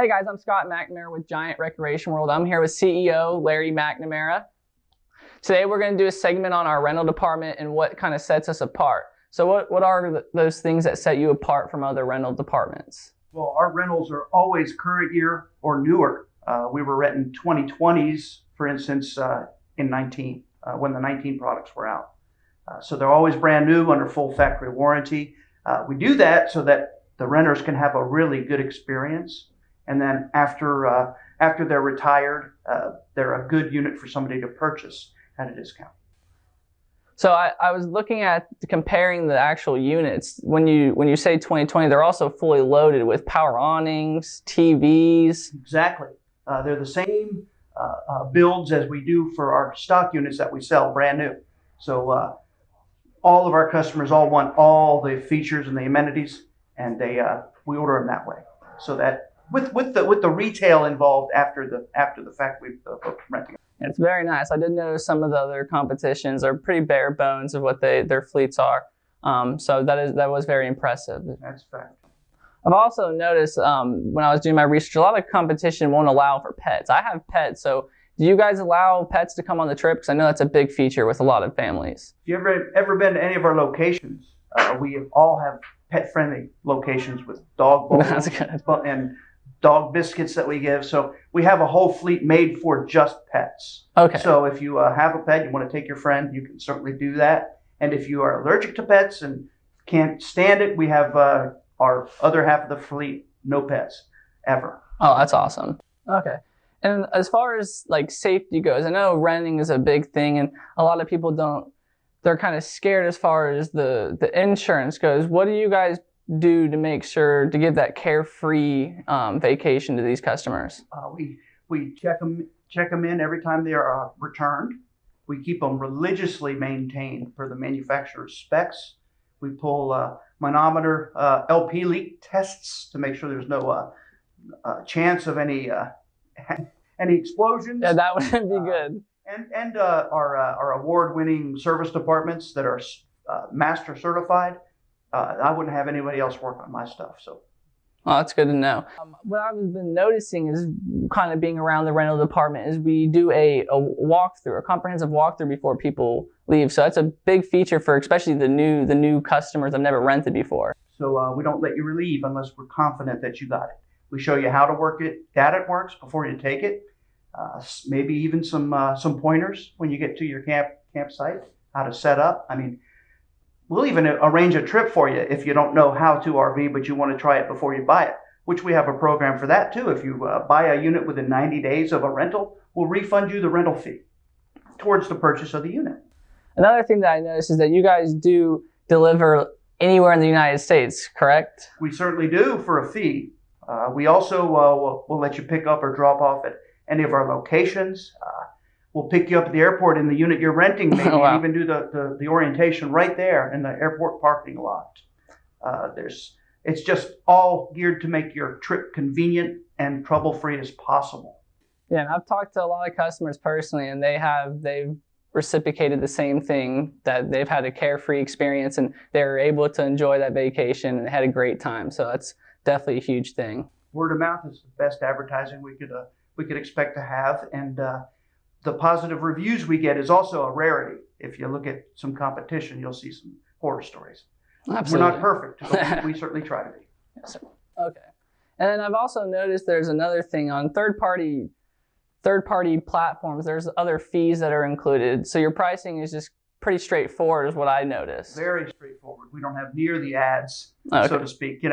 Hey guys, I'm Scott McNamara with Giant Recreation World. I'm here with CEO Larry McNamara. Today we're going to do a segment on our rental department and what kind of sets us apart. So what are those things that set you apart from other rental departments? Well, our rentals are always current year or newer. We were renting 2020s, for instance, in 19, when the 19 products were out. So they're always brand new under full factory warranty. We do that so that the renters can have a really good experience. And then after they're retired, they're a good unit for somebody to purchase at a discount. So I was looking at comparing the actual units. When you say 2020, they're also fully loaded with power awnings, TVs. Exactly. They're the same builds as we do for our stock units that we sell brand new. So all of our customers all want all the features and the amenities, and we order them that way. So that with the retail involved after the fact we've renting. It's very nice. I did notice some of the other competitions are pretty bare bones of what their fleets are. So that was very impressive. That's fact. I've also noticed when I was doing my research, a lot of competition won't allow for pets. I have pets, so do you guys allow pets to come on the trip? Because I know that's a big feature with a lot of families. If you ever been to any of our locations, we all have pet-friendly locations with dog bowls. That's good. And dog biscuits that we give. So we have a whole fleet made for just pets. Okay. So if you have a pet, you want to take your friend, you can certainly do that. And if you are allergic to pets and can't stand it, we have our other half of the fleet, no pets, ever. Oh, that's awesome. Okay. And as far as like safety goes, I know renting is a big thing and a lot of people they're kind of scared as far as the insurance goes. What do you guys do to make sure to give that carefree vacation to these customers? We check them in every time they are returned. We keep them religiously maintained per the manufacturer's specs. We pull manometer LP leak tests to make sure there's no chance of any explosions. Yeah, that would be good. And our award-winning service departments that are master certified. I wouldn't have anybody else work on my stuff. So, oh, that's good to know. What I've been noticing is kind of being around the rental department is we do a walkthrough, a comprehensive walkthrough before people leave. So that's a big feature for especially the new customers that never rented before. So we don't let you leave unless we're confident that you got it. We show you how to work it, that it works before you take it. Maybe even some pointers when you get to your campsite, how to set up. I mean, we'll even arrange a trip for you if you don't know how to RV, but you want to try it before you buy it, which we have a program for that too. If you buy a unit within 90 days of a rental, we'll refund you the rental fee towards the purchase of the unit. Another thing that I noticed is that you guys do deliver anywhere in the United States, correct? We certainly do for a fee. We also will let you pick up or drop off at any of our locations. We'll pick you up at the airport in the unit you're renting, maybe wow. Even do the orientation right there in the airport parking lot. It's just all geared to make your trip convenient and trouble-free as possible. Yeah, and I've talked to a lot of customers personally, and they've reciprocated the same thing, that they've had a carefree experience and they're able to enjoy that vacation and had a great time. So that's definitely a huge thing. Word of mouth is the best advertising we could expect to have, and the positive reviews we get is also a rarity. If you look at some competition, you'll see some horror stories. Absolutely. We're not perfect, but we certainly try to be. Yes, sir. Okay. And then I've also noticed there's another thing on third-party platforms. There's other fees that are included. So your pricing is just pretty straightforward is what I noticed. Very straightforward. We don't have near the ads, okay. so to speak,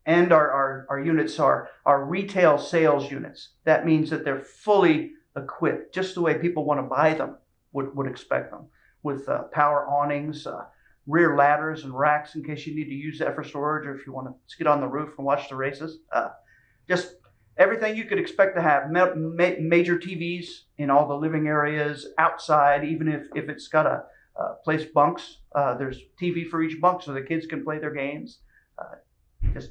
and our units are retail sales units. That means that they're fully equipped, just the way people want to buy them would expect them, with power awnings, rear ladders and racks in case you need to use that for storage, or if you want to get on the roof and watch the races. Just everything you could expect to have. Major TVs in all the living areas, outside, even if it's got a place bunks. There's TV for each bunk so the kids can play their games.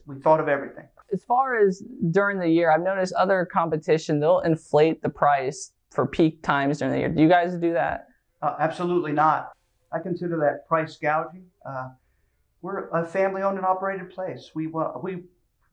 We thought of everything. As far as during the year, I've noticed other competition, they'll inflate the price for peak times during the year. Do you guys do that? Absolutely not. I consider that price gouging. We're a family-owned and operated place. We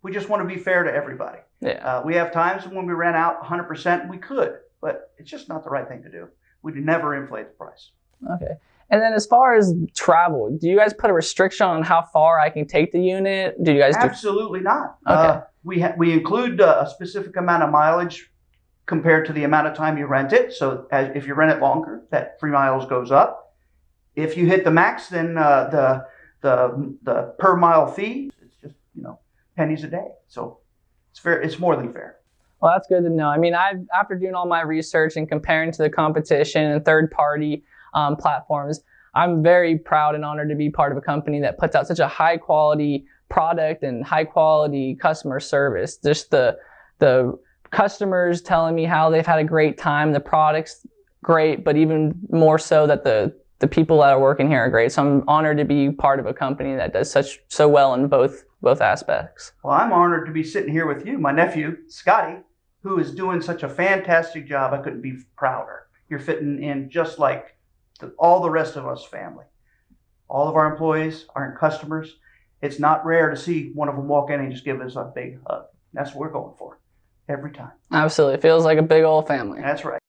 We just want to be fair to everybody. Yeah. We have times when we rent out 100%. We could, but it's just not the right thing to do. We'd never inflate the price. Okay. And then as far as travel, do you guys put a restriction on how far I can take the unit? Do you guys do? Absolutely not. Okay. We include a specific amount of mileage compared to the amount of time you rent it. So if you rent it longer, that free miles goes up. If you hit the max, then the per mile fee, it's just, pennies a day. So it's fair. It's more than fair. Well, that's good to know. I mean, after doing all my research and comparing to the competition and third-party platforms, I'm very proud and honored to be part of a company that puts out such a high-quality product and high-quality customer service. Just the customers telling me how they've had a great time, the product's great, but even more so that the people that are working here are great. So I'm honored to be part of a company that does so well in both aspects. Well, I'm honored to be sitting here with you, my nephew, Scotty, who is doing such a fantastic job. I couldn't be prouder. You're fitting in just like all the rest of us family. All of our employees, our customers. It's not rare to see one of them walk in and just give us a big hug. That's what we're going for every time. Absolutely. It feels like a big old family. That's right.